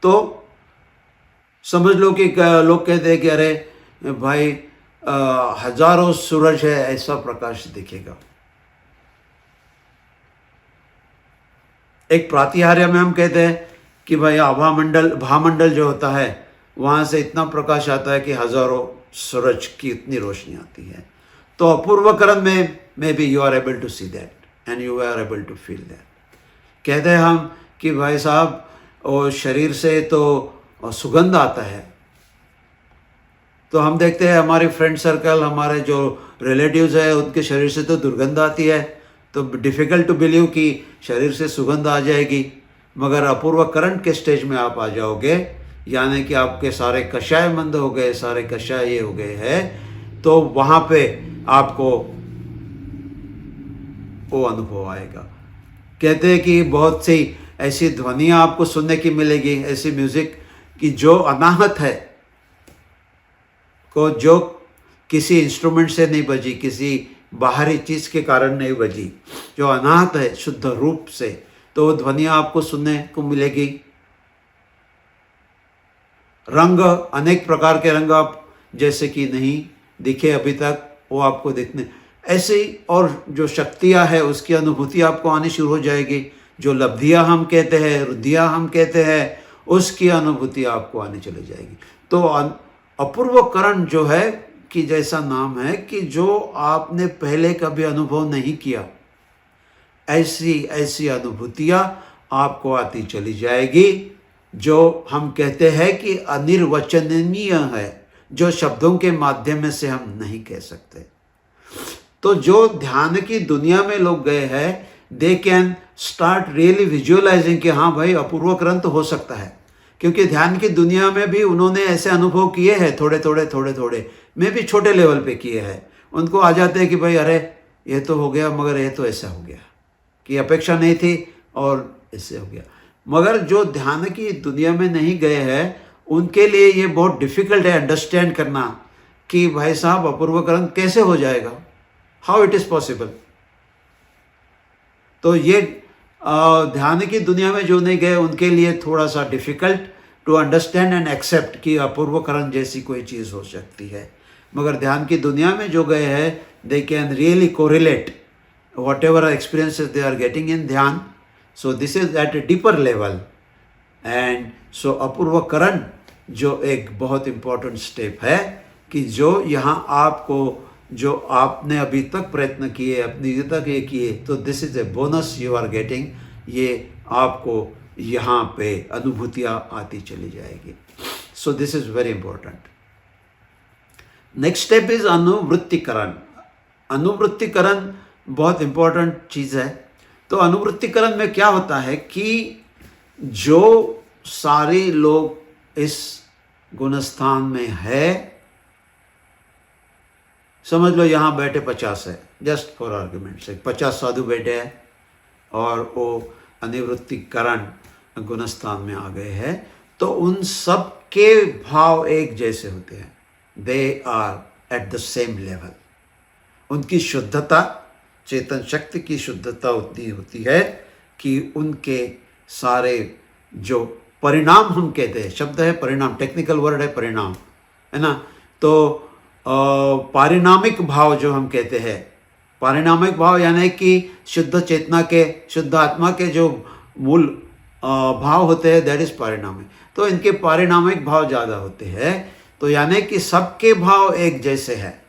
तो समझ लो कि लोग कहते हैं कि अरे भाई हजारों सूरज है, ऐसा प्रकाश दिखेगा। एक प्रातिहार्य में हम कहते हैं कि भाई भामंडल जो होता है वहाँ से इतना प्रकाश आता है कि हजारों सूरज की इतनी रोशनी आती है। तो अपूर्वकरण में maybe you are able to see that and you are able to feel that. कहते हैं हम कि भाई साहब और शरीर से तो सुगंध आता है, तो हम देखते हैं हमारे फ्रेंड सर्कल, हमारे जो रिलेटिव्स है, उनके शरीर से तो दुर्गंध आती है, तो डिफ़िकल्ट टू बिलीव कि शरीर से सुगंध आ जाएगी। मगर अपूर्वकरण के स्टेज में आप आ जाओगे, यानी कि आपके सारे कषाय मंद हो गए, सारे कषाय ये हो गए हैं, तो वहाँ पे आपको वो अनुभव आएगा। कहते हैं कि बहुत सी ऐसी ध्वनियाँ आपको सुनने की मिलेगी, ऐसी म्यूज़िक कि जो अनाहत है, को जो किसी इंस्ट्रूमेंट से नहीं बजी, किसी बाहरी चीज़ के कारण नहीं बजी, जो अनाहत है शुद्ध रूप से, तो वो ध्वनियाँ आपको सुनने को मिलेगी। रंग, अनेक प्रकार के रंग आप जैसे कि नहीं दिखे अभी तक, वो आपको दिखने ऐसे ही, और जो शक्तियाँ है उसकी अनुभूति आपको आनी शुरू हो जाएगी। जो लब्धियाँ हम कहते हैं, रुद्धियाँ हम कहते हैं, उसकी अनुभूति आपको आने चली जाएगी। तो अपूर्वकरण जो है कि जैसा नाम है कि जो आपने पहले कभी अनुभव नहीं किया, ऐसी ऐसी अनुभूतियाँ आपको आती चली जाएगी, जो हम कहते हैं कि अनिर्वचनीय है, जो शब्दों के माध्यम से हम नहीं कह सकते। तो जो ध्यान की दुनिया में लोग गए हैं, they can start really visualising कि हाँ भाई अपूर्वकरण तो हो सकता है, क्योंकि ध्यान की दुनिया में भी उन्होंने ऐसे अनुभव किए हैं, थोड़े थोड़े में भी छोटे लेवल पे किए हैं। उनको आ जाते हैं कि भाई अरे ये तो हो गया, मगर ये तो ऐसा हो गया कि अपेक्षा नहीं थी और ऐसे हो गया। मगर जो ध्यान की दुनिया में नहीं गए हैं, उनके लिए ये बहुत डिफ़िकल्ट है अंडरस्टैंड करना कि भाई साहब अपूर्वकरण कैसे हो जाएगा, हाउ इट इज़ पॉसिबल। तो ये ध्यान की दुनिया में जो नहीं गए उनके लिए थोड़ा सा difficult to understand and accept कि अपूर्वकरण जैसी कोई चीज़ हो सकती है। मगर ध्यान की दुनिया में जो गए हैं, they can really correlate whatever experiences they are getting in dhyan. So this is at a deeper level, and so अपूर्वकरण जो एक बहुत इम्पोर्टेंट स्टेप है कि जो यहाँ आपको, जो आपने अभी तक प्रयत्न किए, अपनी तक ये किए, तो this is a bonus you are getting. ये आपको यहाँ पे अनुभूतियाँ आती चली जाएगी। So this is very important. Next step is अनुवृत्तिकरण। अनुवृत्तिकरण बहुत इम्पोर्टेंट चीज़ है। तो अनुवृत्तिकरण में क्या होता है कि जो सारे लोग इस गुणस्थान में है, समझ लो यहाँ बैठे 50 है, जस्ट फॉर आर्ग्यूमेंट से 50 साधु बैठे हैं और वो अनिवृत्तिकरण गुणस्थान में आ गए हैं, तो उन सब के भाव एक जैसे होते हैं। They are at the same level. उनकी शुद्धता, चेतन शक्ति की शुद्धता उतनी होती है कि उनके सारे जो परिणाम हम कहते हैं, शब्द है परिणाम, टेक्निकल वर्ड है परिणाम, है ना, तो पारिणामिक भाव जो हम कहते हैं, पारिणामिक भाव यानी कि शुद्ध चेतना के, शुद्ध आत्मा के जो मूल भाव होते हैं, दैट इज पारिणामिक। तो इनके पारिणामिक भाव ज़्यादा होते हैं, तो यानी कि सबके भाव एक जैसे हैं।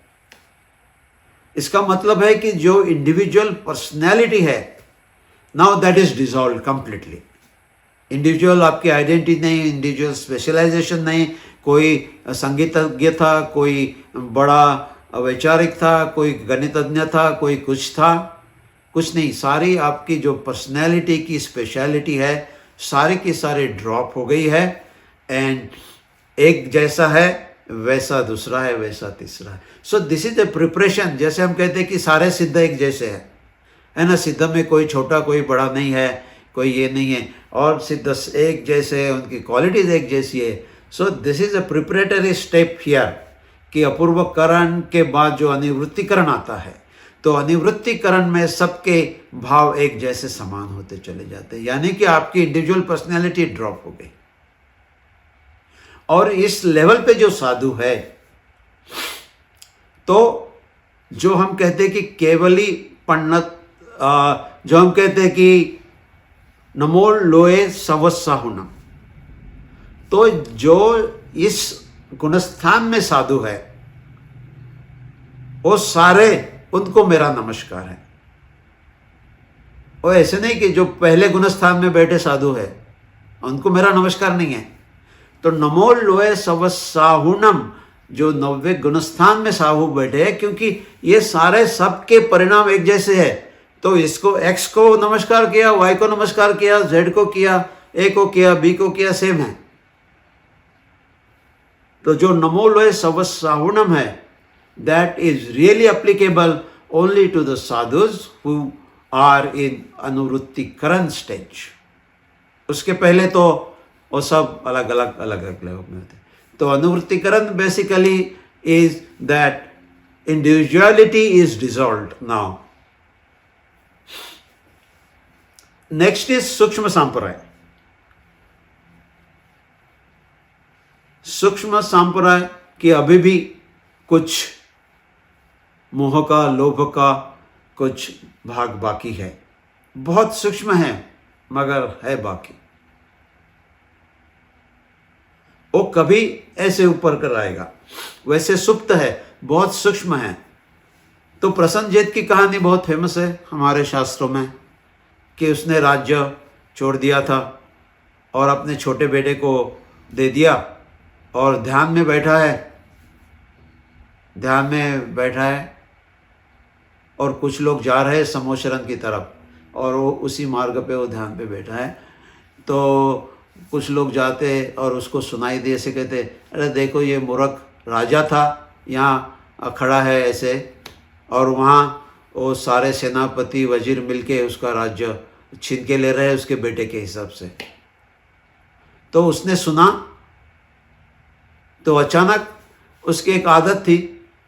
इसका मतलब है कि जो इंडिविजुअल पर्सनैलिटी है, now that is dissolve completely. Individual आपकी आइडेंटिटी नहीं, इंडिविजुअल स्पेशलाइजेशन नहीं, कोई संगीतज्ञ था, कोई बड़ा वैचारिक था, कोई गणितज्ञ था, कोई कुछ था, कुछ नहीं। सारी आपकी जो पर्सनैलिटी की स्पेशलिटी है, सारी की सारी ड्रॉप हो गई है। एंड एक जैसा है वैसा दूसरा है, वैसा तीसरा है। So this is the preparation. जैसे हम कहते हैं कि सारे सिद्ध एक जैसे है ना, सिद्ध में कोई छोटा कोई बड़ा नहीं है, कोई ये नहीं है, और सिद्ध एक जैसे है, उनकी क्वालिटीज एक जैसी है। So this is a preparatory step here कि अपूर्वकरण के बाद जो अनिवृत्तिकरण आता है, तो अनिवृत्तिकरण में सबके भाव एक जैसे समान होते चले जाते हैं, यानी कि आपकी इंडिविजुअल पर्सनैलिटी ड्रॉप हो गई। और इस लेवल पे जो साधु है, तो जो हम कहते हैं कि केवली पंडित, जो हम कहते हैं कि नमो लोए सवस्साहुनम, तो जो इस गुणस्थान में साधु है, वो सारे, उनको मेरा नमस्कार है। और ऐसे नहीं कि जो पहले गुणस्थान में बैठे साधु है उनको मेरा नमस्कार नहीं है। तो नमो लोए सवस्साहुनम, जो 90 गुणस्थान में साहू बैठे हैं, क्योंकि ये सारे सबके परिणाम एक जैसे है, तो इसको एक्स को नमस्कार किया, वाई को नमस्कार किया, जेड को किया, ए को किया, बी को किया, सेम है। तो जो नमो लोए सवस्साहुनम है, that is really applicable only to the sadhus who are in अनुवृत्तिकरण स्टेज। उसके पहले तो वो सब अलग अलग लेवल में होते हैं। तो अनुवृत्तिकरण basically is that individuality is dissolved now. Next is सूक्ष्म संप्रदाय। सूक्ष्म संप्रदाय की अभी भी कुछ मोह का, लोभ का कुछ भाग बाकी है, बहुत सूक्ष्म है मगर है बाकी। वो कभी ऐसे ऊपर कर आएगा, वैसे सुप्त है, बहुत सूक्ष्म है। तो प्रसन्नजीत की कहानी बहुत फेमस है हमारे शास्त्रों में कि उसने राज्य छोड़ दिया था और अपने छोटे बेटे को दे दिया और ध्यान में बैठा है और कुछ लोग जा रहे हैं समोशरण की तरफ और वो उसी मार्ग पे वो ध्यान पे बैठा है। तो कुछ लोग जाते और उसको सुनाई दे, ऐसे कहते, अरे देखो ये मूर्ख राजा था, यहाँ खड़ा है ऐसे, और वहाँ वो सारे सेनापति वजीर मिलके उसका राज्य छीन के ले रहे हैं उसके बेटे के हिसाब से। तो उसने सुना, तो अचानक उसकी एक आदत थी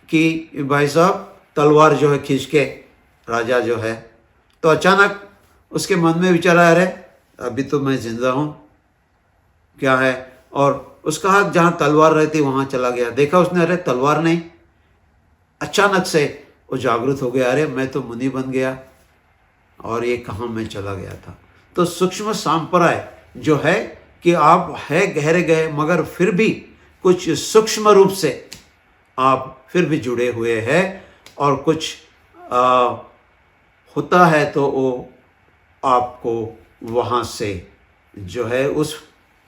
कि भाई साहब तलवार जो है खींच के, राजा जो है, तो अचानक उसके मन में विचार आया, अरे अभी तो मैं जिंदा हूँ, क्या है, और उसका हाथ जहाँ तलवार रहती वहाँ चला गया। देखा उसने, अरे तलवार नहीं। अचानक से वो जागृत हो गया, अरे मैं तो मुनि बन गया और ये कहाँ मैं चला गया था। तो सूक्ष्म संप्रदाय जो है कि आप है गहरे गए मगर फिर भी कुछ सूक्ष्म रूप से आप फिर भी जुड़े हुए हैं, और कुछ होता है तो वो आपको वहाँ से जो है उस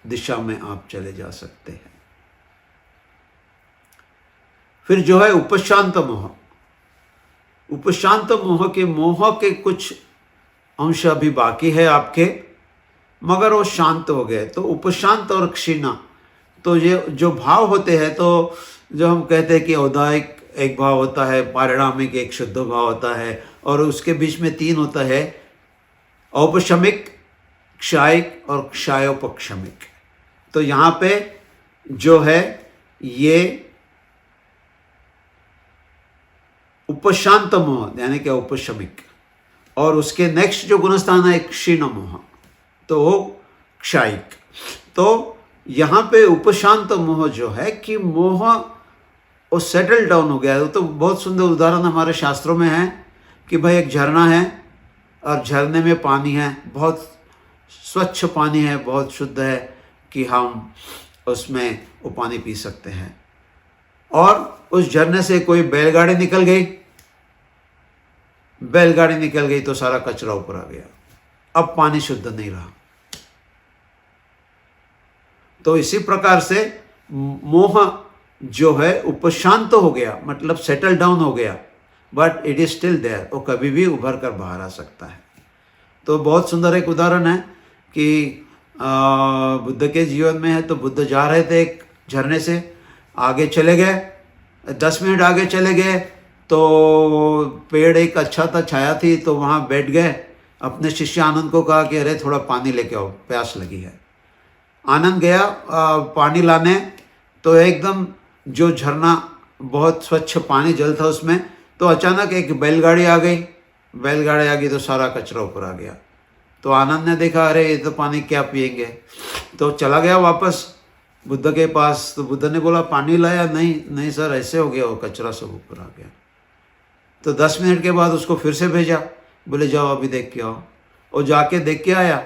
दिशा में आप चले जा सकते हैं। फिर जो है उपशांत मोह। उपशांत मोह के कुछ अंश अभी बाकी है आपके, मगर वो शांत हो गए। तो उपशांत और क्षीणा, तो ये जो भाव होते हैं, तो जो हम कहते हैं कि औदायिक एक भाव होता है, पारिणामिक एक शुद्ध भाव होता है, और उसके बीच में 3 होता है, औपशमिक, क्षायिक और क्षायोपक्षमिक। तो यहाँ पे जो है ये उपशांत मोह यानी कि औपशमिक, और उसके नेक्स्ट जो गुणस्थान है क्षीण मोह, तो वो क्षायिक। तो यहाँ पे उपशांत मोह जो है कि मोह वो सेटल डाउन हो गया है। तो बहुत सुंदर उदाहरण हमारे शास्त्रों में है कि भाई एक झरना है और झरने में पानी है, बहुत स्वच्छ पानी है, बहुत शुद्ध है कि हम उसमें वो पानी पी सकते हैं, और उस झरने से कोई बैलगाड़ी निकल गई तो सारा कचरा ऊपर आ गया, अब पानी शुद्ध नहीं रहा। तो इसी प्रकार से मोह जो है उपशांत हो गया, मतलब सेटल डाउन हो गया, but it is still there, वो कभी भी उभर कर बाहर आ सकता है। तो बहुत सुंदर एक उदाहरण है कि बुद्ध के जीवन में है। तो बुद्ध जा रहे थे एक झरने से, आगे चले गए, 10 मिनट आगे चले गए तो पेड़ एक अच्छा था, छाया थी, तो वहाँ बैठ गए। अपने शिष्य आनंद को कहा कि अरे थोड़ा पानी लेके आओ, प्यास लगी है। आनंद गया पानी लाने, तो एकदम जो झरना बहुत स्वच्छ पानी जल था उसमें, तो अचानक एक बैलगाड़ी आ गई तो सारा कचरा ऊपर आ गया। तो आनंद ने देखा अरे ये तो पानी क्या पिएंगे, तो चला गया वापस बुद्ध के पास। तो बुद्ध ने बोला पानी लाया? नहीं सर, ऐसे हो गया, वो कचरा सब ऊपर आ गया। तो 10 मिनट के बाद उसको फिर से भेजा, बोले जाओ अभी देख के आओ। और जाके देख के आया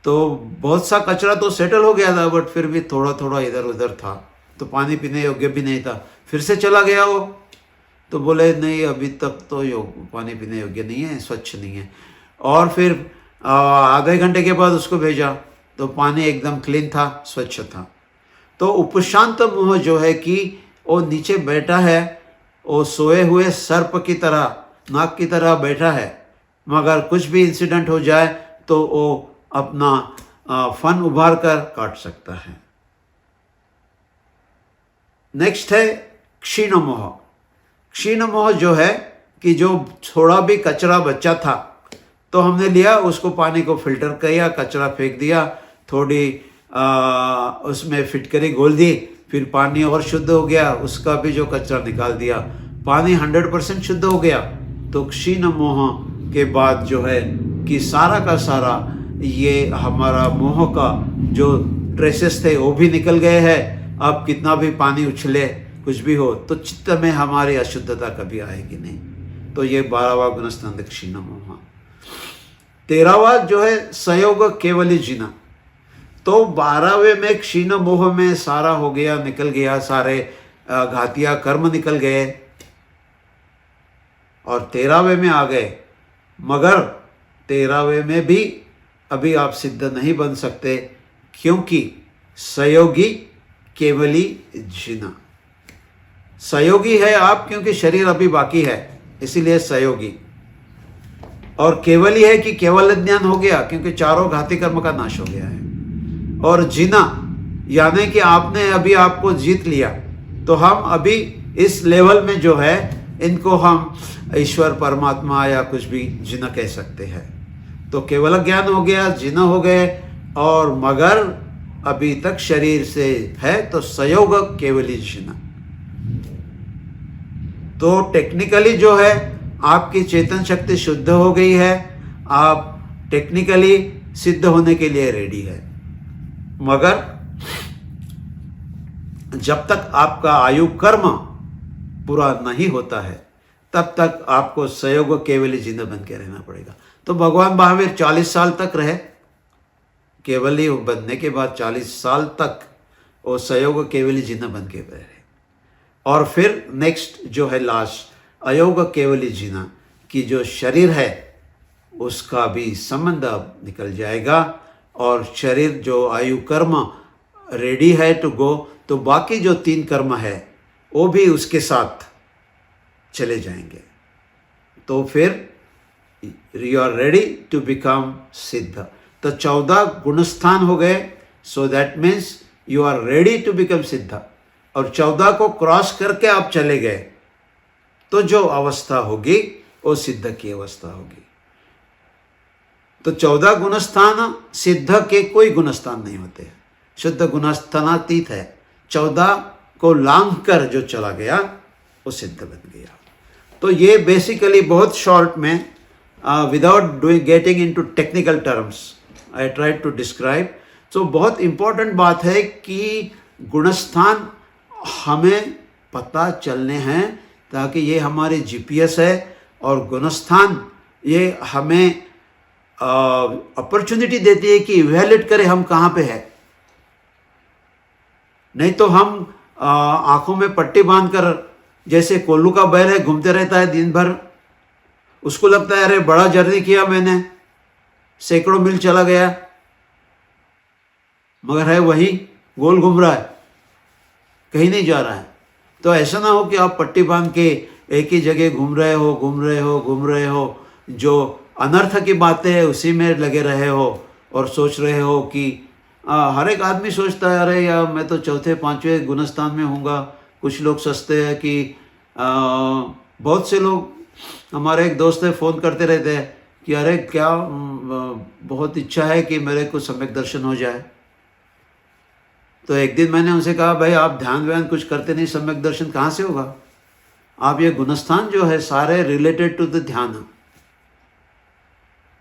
तो बहुत सा कचरा तो सेटल हो गया था, बट फिर भी थोड़ा थोड़ा इधर उधर था, तो पानी पीने योग्य भी नहीं था। फिर से चला गया वो, तो बोले नहीं अभी तक तो पानी पीने योग्य नहीं है, स्वच्छ नहीं है। और फिर आधे घंटे के बाद उसको भेजा तो पानी एकदम क्लीन था, स्वच्छ था। तो उपशांत मोह जो है कि वो नीचे बैठा है, वो सोए हुए सर्प की तरह, नाग की तरह बैठा है, मगर कुछ भी इंसिडेंट हो जाए तो वो अपना फन उभार कर काट सकता है। नेक्स्ट है क्षीण मोह। क्षीण मोह जो है कि जो थोड़ा भी कचरा बचा था तो हमने लिया, उसको पानी को फिल्टर किया, कचरा फेंक दिया, थोड़ी उसमें फिटकरी घोल दी, फिर पानी और शुद्ध हो गया, उसका भी जो कचरा निकाल दिया, पानी 100% शुद्ध हो गया। तो क्षीण मोह के बाद जो है कि सारा का सारा ये हमारा मोह का जो ट्रेसेस थे वो भी निकल गए हैं। अब कितना भी पानी उछले, कुछ भी हो, तो चित्त में हमारी अशुद्धता कभी आएगी नहीं। तो ये 12वां गुणस्कंध क्षीण मोह। 13वां जो है संयोग केवली जिना। तो 12वें में क्षीण मोह में सारा हो गया, निकल गया, सारे घातिया कर्म निकल गए, और 13वें में आ गए। मगर 13वें में भी अभी आप सिद्ध नहीं बन सकते, क्योंकि सहयोगी केवली जिना। सहयोगी है आप क्योंकि शरीर अभी बाकी है, इसीलिए सहयोगी। और केवली है कि केवल ज्ञान हो गया क्योंकि चारों घाती कर्म का नाश हो गया है। और जिना यानी कि आपने अभी आपको जीत लिया। तो हम अभी इस लेवल में जो है इनको हम ईश्वर परमात्मा या कुछ भी जिना कह सकते हैं। तो केवल ज्ञान हो गया, जिना हो गए, और मगर अभी तक शरीर से है तो संयोग केवली जिना। तो टेक्निकली जो है आपकी चेतन शक्ति शुद्ध हो गई है, आप टेक्निकली सिद्ध होने के लिए रेडी है। मगर जब तक आपका आयु कर्म पूरा नहीं होता है तब तक आपको संयोग केवली जिंदा बन के रहना पड़ेगा। तो भगवान महावीर 40 साल तक रहे, केवली बनने के बाद 40 साल तक वो संयोग केवली जिंदा बन के रहे। और फिर नेक्स्ट जो है लास्ट अयोग केवली जीना की जो शरीर है उसका भी संबंध अब निकल जाएगा, और शरीर जो आयु कर्म रेडी है टू गो, तो बाकी जो 3 कर्म है वो भी उसके साथ चले जाएंगे। तो फिर you are ready to become siddha. तो 14 गुणस्थान हो गए, so that means you are ready to become siddha. और 14 को क्रॉस करके आप चले गए तो जो अवस्था होगी वो सिद्ध की अवस्था होगी। तो 14 गुणस्थान सिद्ध के कोई गुणस्थान नहीं होते, शुद्ध गुणस्थानातीत है। 14 को लांघ कर जो चला गया वो सिद्ध बन गया। तो ये बेसिकली बहुत शॉर्ट में without doing getting into technical terms I try to describe. तो बहुत इम्पोर्टेंट बात है कि गुणस्थान हमें पता चलने हैं, ताकि ये हमारे जीपीएस है, और गुणस्थान ये हमें अपॉर्चुनिटी देती है कि इवैल्यूएट करें हम कहाँ पे है। नहीं तो हम आंखों में पट्टी बांधकर, जैसे कोल्लू का बैल है घूमते रहता है दिन भर, उसको लगता है अरे बड़ा जर्नी किया मैंने, सैकड़ों मील चला गया, मगर है वही गोल घूम रहा है, कहीं नहीं जा रहा है। तो ऐसा ना हो कि आप पट्टी बांध के एक ही जगह घूम रहे हो, जो अनर्थ की बातें है उसी में लगे रहे हो और सोच रहे हो कि हर एक आदमी सोचता है अरे यार मैं तो चौथे पांचवें गुणस्थान में हूँगा। कुछ लोग सोचते हैं कि बहुत से लोग, हमारे एक दोस्त है फ़ोन करते रहते हैं कि अरे क्या बहुत इच्छा है कि मेरे को सम्यक दर्शन हो जाए। तो एक दिन मैंने उनसे कहा भाई आप ध्यान व्यान कुछ करते नहीं, सम्यक दर्शन कहाँ से होगा? आप ये गुणस्थान जो है सारे रिलेटेड टू द ध्यान,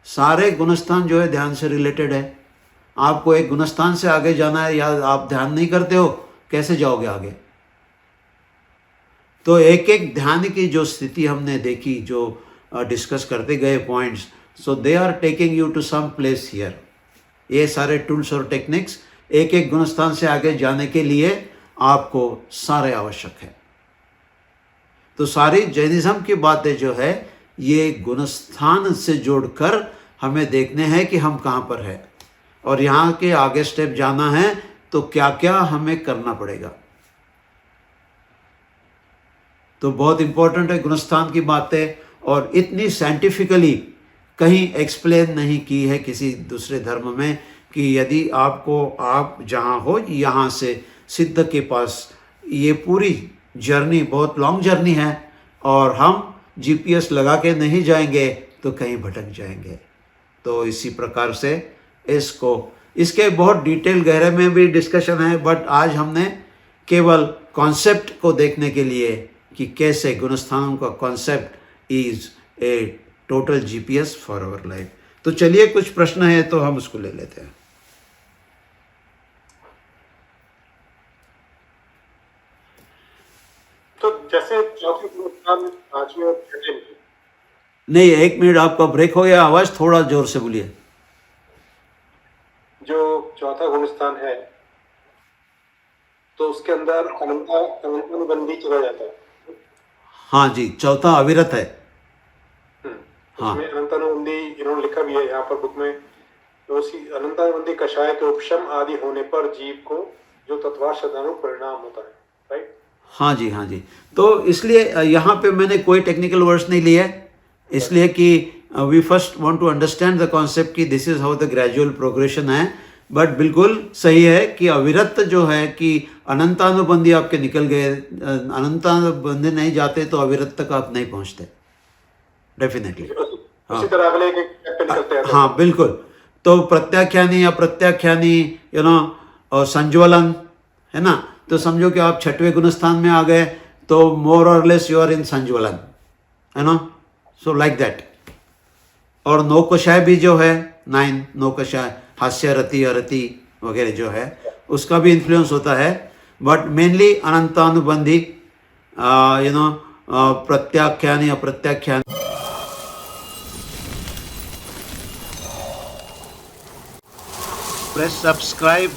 सारे गुणस्थान जो है ध्यान से रिलेटेड है। आपको एक गुणस्थान से आगे जाना है, या आप ध्यान नहीं करते हो कैसे जाओगे आगे? तो एक एक ध्यान की जो स्थिति हमने देखी, जो डिस्कस करते गए points, so they are taking you to some place here. ये सारे टूल्स और टेक्निक्स एक एक गुणस्थान से आगे जाने के लिए आपको सारे आवश्यक है। तो सारी जैनिज्म की बातें जो है ये गुणस्थान से जोड़कर हमें देखने हैं कि हम कहाँ पर है, और यहाँ के आगे स्टेप जाना है तो क्या क्या हमें करना पड़ेगा। तो बहुत इंपॉर्टेंट है गुणस्थान की बातें, और इतनी साइंटिफिकली कहीं एक्सप्लेन नहीं की है किसी दूसरे धर्म में कि यदि आप जहाँ हो यहाँ से सिद्ध के पास, ये पूरी जर्नी बहुत लॉन्ग जर्नी है, और हम जीपीएस लगा के नहीं जाएंगे तो कहीं भटक जाएंगे। तो इसी प्रकार से इसके बहुत डिटेल गहरे में भी डिस्कशन है, बट आज हमने केवल कॉन्सेप्ट को देखने के लिए कि कैसे गुणस्थानों का concept is a total GPS for our life. तो चलिए कुछ प्रश्न है तो हम उसको ले लेते हैं।
तो जैसे चौथे गुणस्थान, पांचवें और छठे में,
नहीं, 1 मिनट आपका ब्रेक हो गया, आवाज थोड़ा जोर से बोलिए।
जो चौथा गुणस्थान है तो उसके अंदर अनंतानुबंधी चला जाता है।
हाँ जी, चौथा अविरत है। हाँ,
उसमें अनंतानुबंधी इन्होंने लिखा भी है यहाँ पर बुक में। तो उसी अनंतानुबंधी कषाय के उपशम आदि होने पर जीव को जो तत्वार श्रद्धानु परिणाम होता है, राइट? हाँ
जी। तो इसलिए यहाँ पे मैंने कोई टेक्निकल वर्ड्स नहीं लिए, इसलिए कि we first want to understand the concept कि this is how the gradual progression है। बट बिल्कुल सही है कि अविरत जो है कि अनंतानुबंधी आपके निकल गए, अनंतानुबंधी नहीं जाते तो अविरत तक आप नहीं पहुँचते डेफिनेटली।
उसी तरह अगले एक स्टेप पे निकलते हैं।
हाँ बिल्कुल। तो प्रत्याख्यानी या प्रत्याख्यानी और संज्वलन है ना, तो समझो कि आप छठवें गुणस्थान में आ गए तो मोर और लेस यू आर इन संज्वलन, है ना, सो लाइक दैट। और नौकषाय भी जो है 9 नौकषाय, हास्य रति अरति वगैरह जो है उसका भी इन्फ्लुएंस होता है, बट मेनली अनंतानुबंधी प्रत्याख्यानी अप्रत्याख्यानी।
Press subscribe,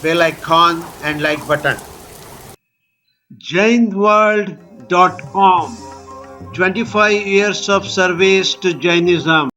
bell icon and like button. jainworld.com 25 years of service to Jainism.